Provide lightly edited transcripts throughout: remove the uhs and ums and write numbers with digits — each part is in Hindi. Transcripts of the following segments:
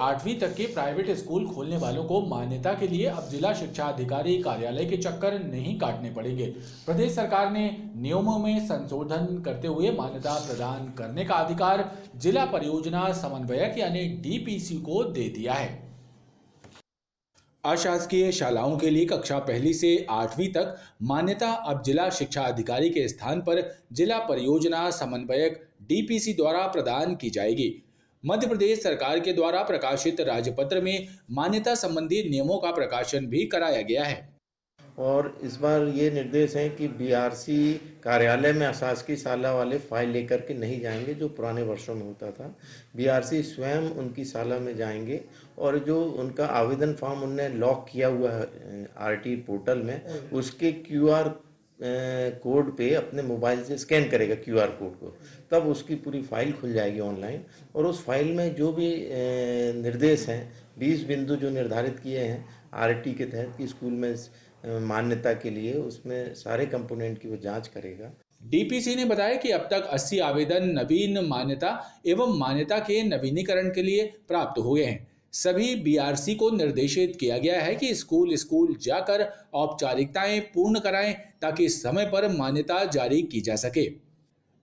8वीं तक के प्राइवेट स्कूल खोलने वालों को मान्यता के लिए अब जिला शिक्षा अधिकारी कार्यालय के चक्कर नहीं काटने पड़ेंगे। प्रदेश सरकार ने नियमों में संशोधन करते हुए मान्यता प्रदान करने का अधिकार जिला परियोजना समन्वयक यानी डीपीसी को दे दिया है। अशासकीय शालाओं के लिए कक्षा 1 से 8वीं तक मान्यता अब जिला शिक्षा अधिकारी के स्थान पर जिला परियोजना समन्वयक डीपीसी द्वारा प्रदान की जाएगी। मध्य प्रदेश सरकार के द्वारा प्रकाशित राजपत्र में मान्यता संबंधी नियमों का प्रकाशन भी कराया गया है। और इस बार ये निर्देश है कि बीआरसी कार्यालय में अशासकीय शाला वाले फाइल लेकर के नहीं जाएंगे, जो पुराने वर्षों में होता था। बीआरसी स्वयं उनकी शाला में जाएंगे और जो उनका आवेदन फॉर्म उनने लॉक किया हुआ है आरटी पोर्टल में, उसके क्यूआर कोड पे अपने मोबाइल से स्कैन करेगा क्यूआर कोड को, तब उसकी पूरी फाइल खुल जाएगी ऑनलाइन। और उस फाइल में जो भी निर्देश हैं, 20 बिंदु जो निर्धारित किए हैं आरटी के तहत कि स्कूल में मान्यता के लिए, उसमें सारे कंपोनेंट की वो जांच करेगा। डीपीसी ने बताया कि अब तक 80 आवेदन नवीन मान्यता एवं मान्यता के नवीनीकरण के लिए प्राप्त हुए हैं। सभी बीआरसी को निर्देशित किया गया है कि स्कूल जाकर औपचारिकताएं पूर्ण कराएं ताकि समय पर मान्यता जारी की जा सके।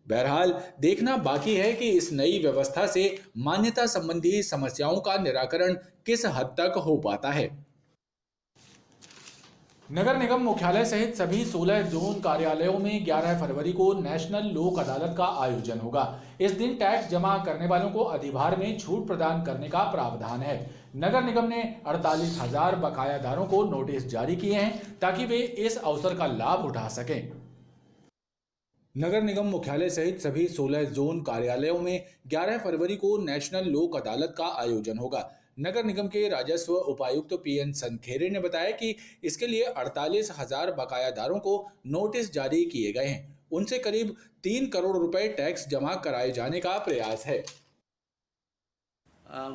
बहरहाल देखना बाकी है कि इस नई व्यवस्था से मान्यता संबंधी समस्याओं का निराकरण किस हद तक हो पाता है। नगर निगम मुख्यालय सहित सभी 16 जोन कार्यालयों में 11 फरवरी को नेशनल लोक अदालत का आयोजन होगा। इस दिन टैक्स जमा करने वालों को अधिभार में छूट प्रदान करने का प्रावधान है। नगर निगम ने 48,000 बकायादारों को नोटिस जारी किए हैं ताकि वे इस अवसर का लाभ उठा सकें। नगर निगम मुख्यालय सहित सभी 16 जोन कार्यालयों में 11 फरवरी को नेशनल लोक अदालत का आयोजन होगा। नगर निगम के राजस्व उपायुक्त पीएन संखेरे ने बताया कि इसके लिए 48,000 बकायादारों को नोटिस जारी किए गए हैं। उनसे करीब 3 करोड़ रुपए टैक्स जमा कराए जाने का प्रयास है।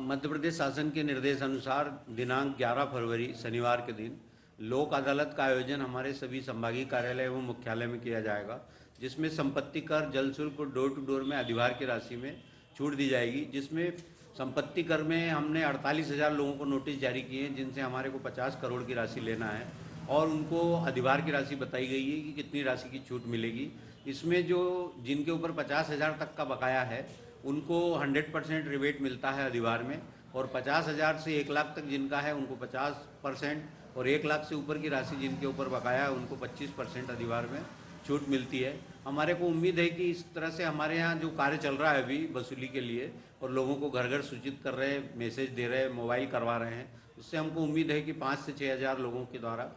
मध्य प्रदेश शासन के निर्देश अनुसार दिनांक 11 फरवरी शनिवार के दिन लोक अदालत का आयोजन हमारे सभी संभागीय कार्यालय एवं मुख्यालय में किया जाएगा, जिसमें संपत्ति कर, जल शुल्क और डोर टू डोर में अधिभार की राशि में छूट दी जाएगी। जिसमें संपत्ति कर में हमने 48,000 लोगों को नोटिस जारी किए हैं, जिनसे हमारे को 50 करोड़ की राशि लेना है और उनको अधिभार की राशि बताई गई है कि कितनी राशि की छूट मिलेगी। इसमें जो जिनके ऊपर 50,000 तक का बकाया है उनको 100% रिबेट मिलता है अधिभार में, और 50,000 से 1 लाख तक जिनका है उनको 50%, और 1 लाख से ऊपर की राशि जिनके ऊपर बकाया है उनको 25% अधिभार में छूट मिलती है। हमारे को उम्मीद है कि इस तरह से हमारे यहाँ जो कार्य चल रहा है अभी वसूली के लिए, और लोगों को घर घर सूचित कर रहे हैं, मैसेज दे रहे हैं, मोबाइल करवा रहे हैं, उससे हमको उम्मीद है कि 5 से 6,000 लोगों के द्वारा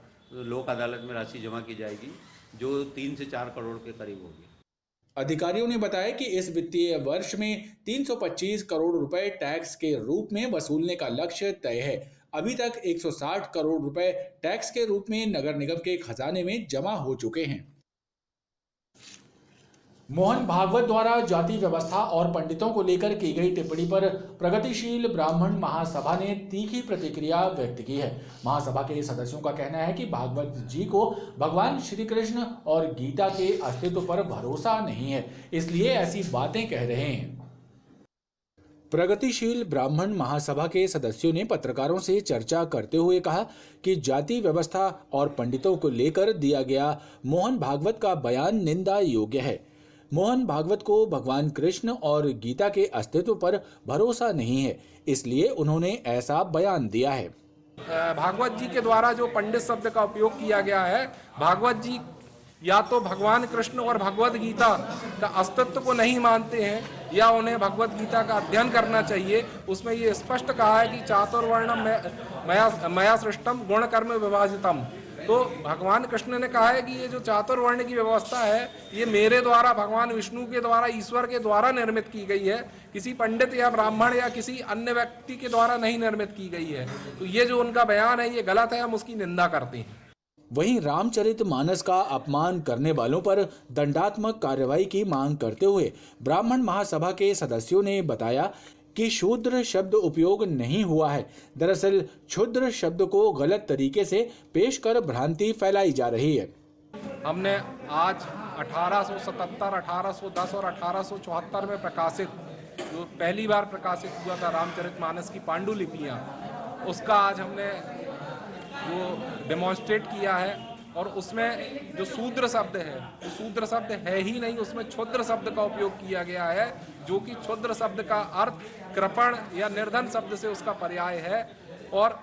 लोक अदालत में राशि जमा की जाएगी, जो 3 से 4 करोड़ के करीब होगी। अधिकारियों ने बताया कि इस वित्तीय वर्ष में 325 करोड़ रुपए टैक्स के रूप में वसूलने का लक्ष्य तय है। अभी तक 160 करोड़ रुपए टैक्स के रूप में नगर निगम के खजाने में जमा हो चुके हैं। मोहन भागवत द्वारा जाति व्यवस्था और पंडितों को लेकर की गई टिप्पणी पर प्रगतिशील ब्राह्मण महासभा ने तीखी प्रतिक्रिया व्यक्त की है। महासभा के सदस्यों का कहना है कि भागवत जी को भगवान श्री कृष्ण और गीता के अस्तित्व पर भरोसा नहीं है, इसलिए ऐसी बातें कह रहे हैं। प्रगतिशील ब्राह्मण महासभा के सदस्यों ने पत्रकारों से चर्चा करते हुए कहा कि जाति व्यवस्था और पंडितों को लेकर दिया गया मोहन भागवत का बयान निंदा योग्य है। मोहन भागवत को भगवान कृष्ण और गीता के अस्तित्व पर भरोसा नहीं है, इसलिए उन्होंने ऐसा बयान दिया है। भागवत जी के द्वारा जो पंडित शब्द का उपयोग किया गया है, भागवत जी या तो भगवान कृष्ण और भगवत गीता का अस्तित्व को नहीं मानते हैं, या उन्हें भगवत गीता का अध्ययन करना चाहिए। उसमें ये स्पष्ट कहा है कि चातुर्वर्णम मया सृष्टम गुण कर्म विभाजितम। तो भगवान कृष्ण ने कहा है कि ये जो चातुर्वर्ण की व्यवस्था है, ये मेरे द्वारा, भगवान विष्णु के द्वारा, ईश्वर के द्वारा निर्मित की गई है, किसी पंडित या ब्राह्मण या किसी अन्य व्यक्ति के द्वारा नहीं निर्मित की गई है। तो ये जो उनका बयान है ये गलत है, हम उसकी निंदा करते हैं। वहीं रामचरितमानस का अपमान करने वालों पर दंडात्मक कार्रवाई की मांग करते हुए ब्राह्मण महासभा के सदस्यों ने बताया कि शूद्र शब्द उपयोग नहीं हुआ है। दरअसल क्षुद्र शब्द को गलत तरीके से पेश कर भ्रांति फैलाई जा रही है। हमने आज 1877, 1810 और 1874 में प्रकाशित जो पहली बार प्रकाशित हुआ था रामचरितमानस की पांडुलिपियाँ, उसका आज हमने वो डेमोन्स्ट्रेट किया है। और उसमें जो शूद्र शब्द है, जो शूद्र शब्द है ही नहीं, उसमें क्षुद्र शब्द का उपयोग किया गया है, जो कि क्षुद्र शब्द का अर्थ कृपण या निर्धन शब्द से उसका पर्याय है। और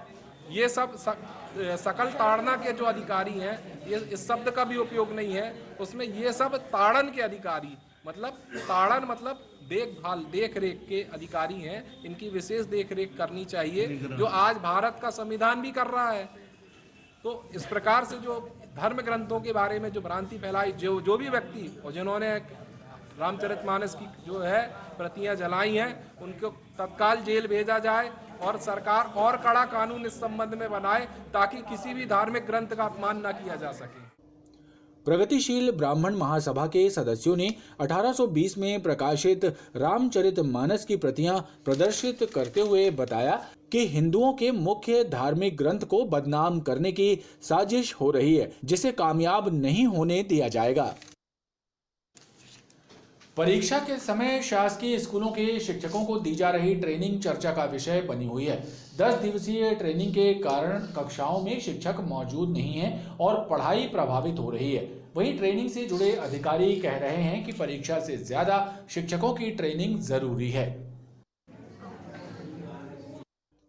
ये सब सकल ताड़ना के जो अधिकारी हैं, ये इस शब्द का भी उपयोग नहीं है उसमें। ये सब ताड़न के अधिकारी, मतलब ताड़न मतलब देखभाल देख रेख के अधिकारी हैं। इनकी विशेष देख रेख करनी चाहिए, जो आज भारत का संविधान भी कर रहा है। तो इस प्रकार से जो धर्म ग्रंथों के बारे में जो भ्रांति फैलाई, जो भी व्यक्ति और जिन्होंने रामचरितमानस की जो है प्रतियां जलाई हैं, उनको तत्काल जेल भेजा जाए और सरकार और कड़ा कानून इस संबंध में बनाए, ताकि किसी भी धार्मिक ग्रंथ का अपमान न किया जा सके। प्रगतिशील ब्राह्मण महासभा के सदस्यों ने 1820 में प्रकाशित रामचरितमानस की प्रतियां प्रदर्शित करते हुए बताया कि हिंदुओं के मुख्य धार्मिक ग्रंथ को बदनाम करने की साजिश हो रही है, जिसे कामयाब नहीं होने दिया जाएगा। परीक्षा के समय शासकीय स्कूलों के शिक्षकों को दी जा रही ट्रेनिंग चर्चा का विषय बनी हुई है। 10 दिवसीय ट्रेनिंग के कारण कक्षाओं में शिक्षक मौजूद नहीं हैं और पढ़ाई प्रभावित हो रही है। वहीं ट्रेनिंग से जुड़े अधिकारी कह रहे हैं कि परीक्षा से ज्यादा शिक्षकों की ट्रेनिंग जरूरी है।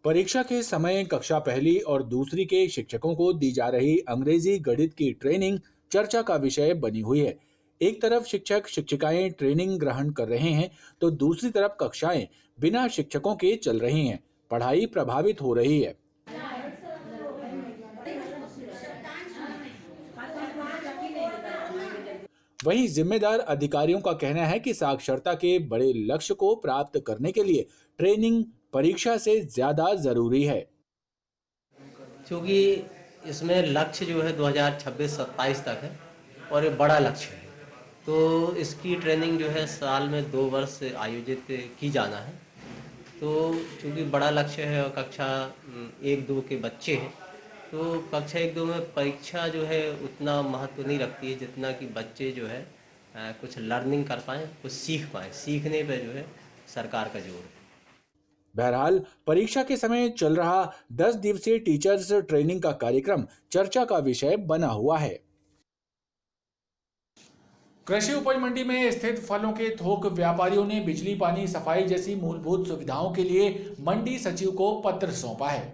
परीक्षा के समय कक्षा पहली और दूसरी के शिक्षकों को दी जा रही अंग्रेजी गणित की ट्रेनिंग चर्चा का विषय बनी हुई है। एक तरफ शिक्षक शिक्षिकाएं ट्रेनिंग ग्रहण कर रहे हैं, तो दूसरी तरफ कक्षाएं बिना शिक्षकों के चल रही हैं। पढ़ाई प्रभावित हो रही है। वहीं जिम्मेदार अधिकारियों का कहना है कि साक्षरता के बड़े लक्ष्य को प्राप्त करने के लिए ट्रेनिंग परीक्षा से ज्यादा जरूरी है, क्योंकि इसमें लक्ष्य जो है 2026-27 तक है और ये बड़ा लक्ष्य है। तो इसकी ट्रेनिंग जो है साल में 2 वर्ष आयोजित की जाना है। तो चूँकि बड़ा लक्ष्य है और कक्षा 1-2 के बच्चे हैं, तो कक्षा 1-2 में परीक्षा जो है उतना महत्व नहीं रखती है, जितना कि बच्चे जो है कुछ लर्निंग कर पाएँ, कुछ सीख पाएँ। सीखने पे जो है सरकार का जोर है। बहरहाल परीक्षा के समय चल रहा 10 दिवसीय टीचर्स ट्रेनिंग का कार्यक्रम चर्चा का विषय बना हुआ है। कृषि उपज मंडी में स्थित फलों के थोक व्यापारियों ने बिजली, पानी, सफाई जैसी मूलभूत सुविधाओं के लिए मंडी सचिव को पत्र सौंपा है।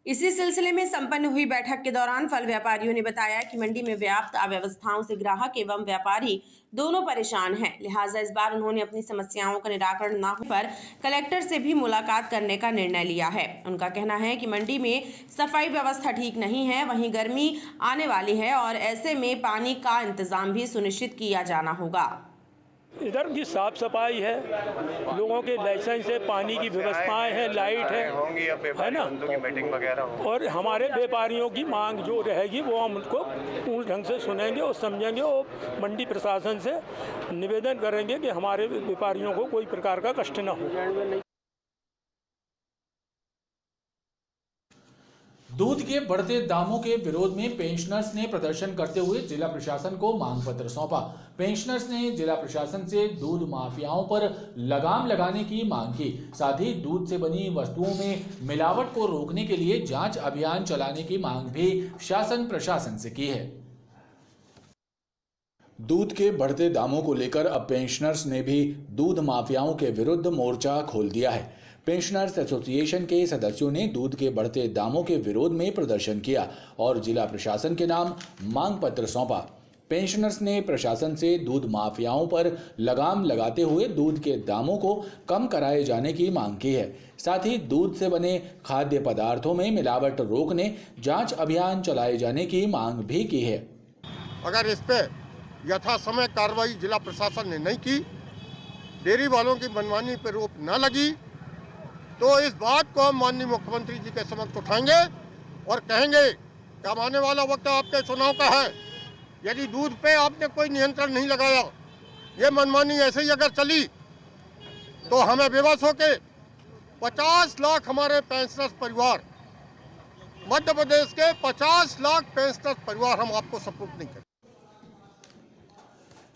इसी सिलसिले में संपन्न हुई बैठक के दौरान फल व्यापारियों ने बताया कि मंडी में व्याप्त अव्यवस्थाओं से ग्राहक एवं व्यापारी दोनों परेशान हैं। लिहाजा इस बार उन्होंने अपनी समस्याओं का निराकरण न होने पर कलेक्टर से भी मुलाकात करने का निर्णय लिया है। उनका कहना है कि मंडी में सफाई व्यवस्था ठीक नहीं है, वहीं गर्मी आने वाली है और ऐसे में पानी का इंतजाम भी सुनिश्चित किया जाना होगा। इधर की साफ सफाई है, लोगों के लाइसेंस है, पानी की व्यवस्थाएं हैं, लाइट है ना, मीटिंग वगैरह। और हमारे व्यापारियों की मांग जो रहेगी वो हम उनको पूर्ण ढंग से सुनेंगे और समझेंगे और मंडी प्रशासन से निवेदन करेंगे कि हमारे व्यापारियों को कोई प्रकार का कष्ट न हो। दूध के बढ़ते दामों के विरोध में पेंशनर्स ने प्रदर्शन करते हुए जिला प्रशासन को मांग पत्र सौंपा। पेंशनर्स ने जिला प्रशासन से दूध माफियाओं पर लगाम लगाने की मांग की। साथ ही दूध से बनी वस्तुओं में मिलावट को रोकने के लिए जांच अभियान चलाने की मांग भी शासन प्रशासन से की है। दूध के बढ़ते दामों को लेकर अब पेंशनर्स ने भी दूध माफियाओं के विरुद्ध मोर्चा खोल दिया है। पेंशनर्स एसोसिएशन के सदस्यों ने दूध के बढ़ते दामों के विरोध में प्रदर्शन किया और जिला प्रशासन के नाम मांग पत्र सौंपा। पेंशनर्स ने प्रशासन से दूध माफियाओं पर लगाम लगाते हुए दूध के दामों को कम कराए जाने की मांग की है। साथ ही दूध से बने खाद्य पदार्थों में मिलावट रोकने जांच अभियान चलाए जाने की मांग भी की है। अगर इस पे यथा समय कार्रवाई जिला प्रशासन ने नहीं की, डेयरी वालों की मनमानी पर रोक न लगी, तो इस बात को हम माननीय मुख्यमंत्री जी के समक्ष उठाएंगे और कहेंगे कि अब आने वाला वक्त आपके चुनाव का है। यदि दूध पे आपने कोई नियंत्रण नहीं लगाया, ये मनमानी ऐसे ही अगर चली, तो हमें बेबस होके 50 लाख हमारे पेंशनर्स परिवार, मध्य प्रदेश के 50 लाख पेंशनर्स परिवार हम आपको सपोर्ट नहीं करें।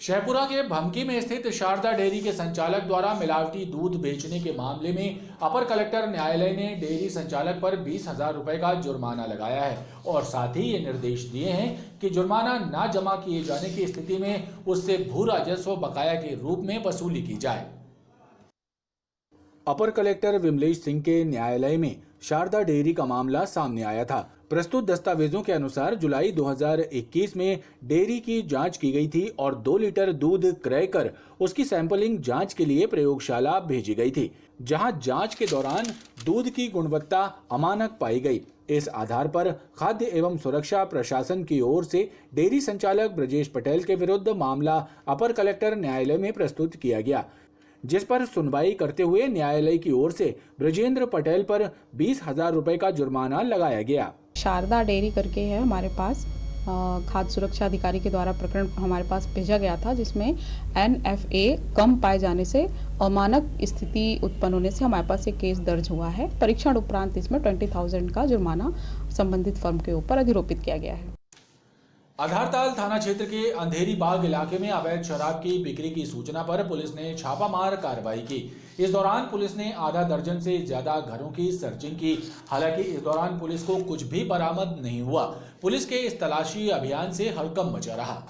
शहपुरा के भमकी में स्थित शारदा डेयरी के संचालक द्वारा मिलावटी दूध बेचने के मामले में अपर कलेक्टर न्यायालय ने डेयरी संचालक पर 20,000 रुपए का जुर्माना लगाया है और साथ ही ये निर्देश दिए हैं कि जुर्माना न जमा किए जाने की स्थिति में उससे भू राजस्व बकाया के रूप में वसूली की जाए। अपर कलेक्टर विमलेश सिंह के न्यायालय में शारदा डेयरी का मामला सामने आया था। प्रस्तुत दस्तावेजों के अनुसार जुलाई 2021 में डेयरी की जांच की गई थी और 2 लीटर दूध क्रय कर उसकी सैंपलिंग जांच के लिए प्रयोगशाला भेजी गई थी, जहां जांच के दौरान दूध की गुणवत्ता अमानक पाई गई। इस आधार पर खाद्य एवं सुरक्षा प्रशासन की ओर से डेयरी संचालक ब्रजेश पटेल के विरुद्ध मामला अपर कलेक्टर न्यायालय में प्रस्तुत किया गया, जिस पर सुनवाई करते हुए न्यायालय की ओर से ब्रजेंद्र पटेल पर 20,000 रुपए का जुर्माना लगाया गया। शारदा डेयरी करके है हमारे पास, खाद्य सुरक्षा अधिकारी के द्वारा प्रकरण हमारे पास भेजा गया था, जिसमें NFA कम पाए जाने से अमानक स्थिति उत्पन्न होने से हमारे पास एक केस दर्ज हुआ है। परीक्षण उपरांत इसमें 20,000 का जुर्माना संबंधित फर्म के ऊपर अधिरोपित किया गया है। आधारताल थाना क्षेत्र के अंधेरी बाग इलाके में अवैध शराब की बिक्री की सूचना पर पुलिस ने छापामार कार्रवाई की। इस दौरान पुलिस ने आधा दर्जन से ज्यादा घरों की सर्चिंग की। हालांकि इस दौरान पुलिस को कुछ भी बरामद नहीं हुआ। पुलिस के इस तलाशी अभियान से हड़कंप मचा रहा।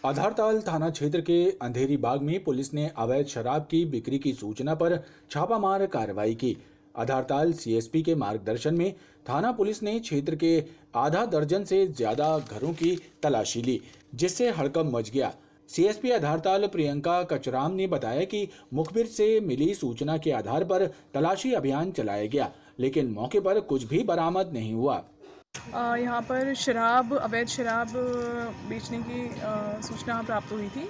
आधारताल थाना क्षेत्र के अंधेरी बाग में पुलिस ने अवैध शराब की बिक्री की सूचना पर छापामार कार्रवाई की। आधारताल CSP के मार्गदर्शन में थाना पुलिस ने क्षेत्र के आधा दर्जन से ज्यादा घरों की तलाशी ली, जिससे हड़कंप मच गया। CSP आधारताल प्रियंका कचराम ने बताया कि मुखबिर से मिली सूचना के आधार पर तलाशी अभियान चलाया गया, लेकिन मौके पर कुछ भी बरामद नहीं हुआ। यहाँ पर अवैध शराब बेचने की सूचना प्राप्त हुई थी।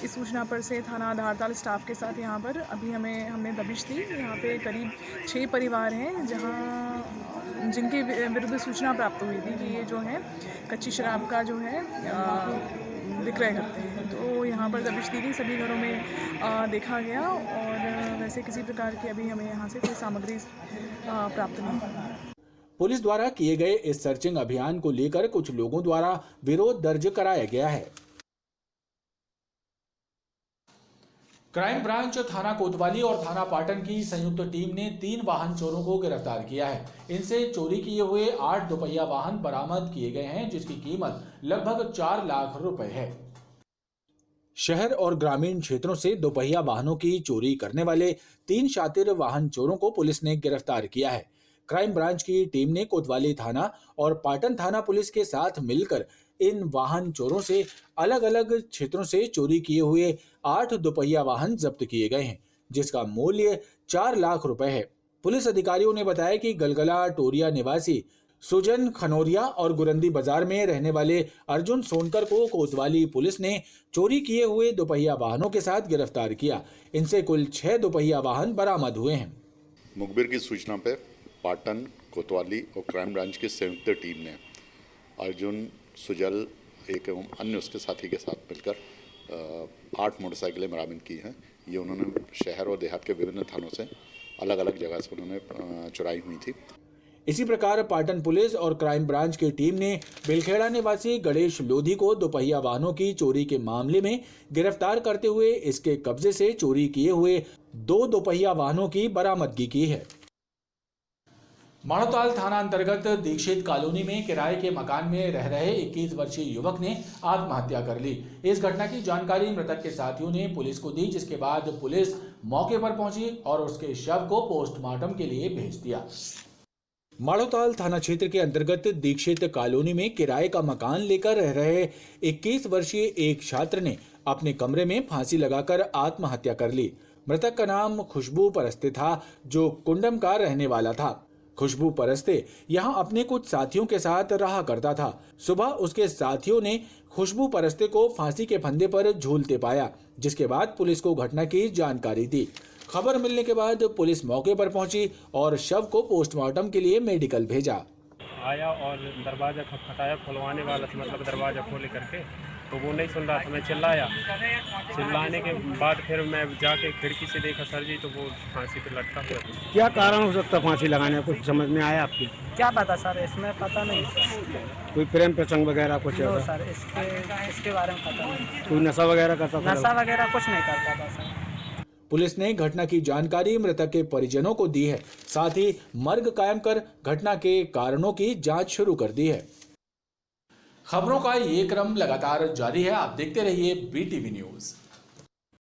इस सूचना पर से थाना आधारताल स्टाफ के साथ यहाँ पर अभी हमने दबिश दी। यहाँ पे करीब 6 परिवार हैं जिनके विरुद्ध सूचना प्राप्त हुई थी कि ये जो है कच्ची शराब का जो है विक्रय करते हैं। तो यहाँ पर दबिश दी गई, सभी घरों में देखा गया और वैसे किसी प्रकार की अभी हमें यहाँ से कोई सामग्री प्राप्त नहीं हुई। पुलिस द्वारा किए गए इस सर्चिंग अभियान को लेकर कुछ लोगों द्वारा विरोध दर्ज कराया गया है। क्राइम ब्रांच थाना कोतवाली और थाना पाटन की संयुक्त टीम ने 3 वाहन चोरों को गिरफ्तार किया है। इनसे चोरी किए हुए 8 दोपहिया वाहन बरामद किए गए हैं, जिसकी कीमत लगभग 4 लाख रुपए है। शहर और ग्रामीण क्षेत्रों से दोपहिया वाहनों की चोरी करने वाले 3 शातिर वाहन चोरों को पुलिस ने गिरफ्तार किया है। क्राइम ब्रांच की टीम ने कोतवाली थाना और पाटन थाना पुलिस के साथ मिलकर इन वाहन चोरों से अलग अलग क्षेत्रों से चोरी किए हुए 8 दोपहिया वाहन जब्त किए गए हैं, जिसका मूल्य 4 लाख रुपए है। पुलिस अधिकारियों ने बताया कि गलगला टोरिया निवासी सुजन खनोरिया और गुरंदी बाजार में रहने वाले अर्जुन सोनकर को कोतवाली पुलिस ने चोरी किए हुए दोपहिया वाहनों के साथ गिरफ्तार किया। इनसे कुल 6 दोपहिया वाहन बरामद हुए हैं। मुखबिर की सूचना पर पाटन, कोतवाली और क्राइम ब्रांच की संयुक्त टीम ने अर्जुन, सुजल एक एवं अन्य उसके साथी के साथ मिलकर 8 मोटरसाइकिलें बरामद की हैं। ये उन्होंने शहर और देहात के विभिन्न थानों से अलग अलग जगह से उन्होंने चुराई हुई थी। इसी प्रकार पाटन पुलिस और क्राइम ब्रांच की टीम ने बेलखेड़ा निवासी गणेश लोधी को दोपहिया वाहनों की चोरी के मामले में गिरफ्तार करते हुए इसके कब्जे से चोरी किए हुए 2 दोपहिया वाहनों की बरामदगी की है। माणोताल थाना अंतर्गत दीक्षित कॉलोनी में किराए के मकान में रह रहे 21 वर्षीय युवक ने आत्महत्या कर ली। इस घटना की जानकारी मृतक के साथियों ने पुलिस को दी, जिसके बाद पुलिस मौके पर पहुंची और उसके शव को पोस्टमार्टम के लिए भेज दिया। माणोताल थाना क्षेत्र के अंतर्गत दीक्षित कॉलोनी में किराए का मकान लेकर रह रहे 21 वर्षीय एक छात्र ने अपने कमरे में फांसी लगाकर आत्महत्या कर ली। मृतक का नाम खुशबू परस्ते था, जो कुंडम का रहने वाला था। खुशबू परस्ते यहाँ अपने कुछ साथियों के साथ रहा करता था। सुबह उसके साथियों ने खुशबू परस्ते को फांसी के फंदे पर झूलते पाया, जिसके बाद पुलिस को घटना की जानकारी दी। खबर मिलने के बाद पुलिस मौके पर पहुंची और शव को पोस्टमार्टम के लिए मेडिकल भेजा। आया और दरवाजा खटखटाया, खुलवाने वाला था, मतलब दरवाजा खोले करके, तो वो नहीं सुन रहा था। मैं चिल्लाया, चिल्लाने के बाद फिर मैं जाके खिड़की से देखा सर जी, तो वो फांसी पे लटका हुआ था। क्या कारण हो सकता फांसी लगाने, कुछ समझ में आया आपकी? क्या पता सर, इसमें पता नहीं कोई प्रेम प्रसंग वगैरह कुछ नो ऐसा? सर, इसके बारे में पता नहीं। कोई नशा वगैरह करता था? नशा वगैरह कुछ नहीं करता था सर। पुलिस ने घटना की जानकारी मृतक के परिजनों को दी है। साथ ही मर्ग कायम कर घटना के कारणों की जांच शुरू कर दी है। खबरों का ये क्रम लगातार जारी है। आप देखते रहिए BTV न्यूज।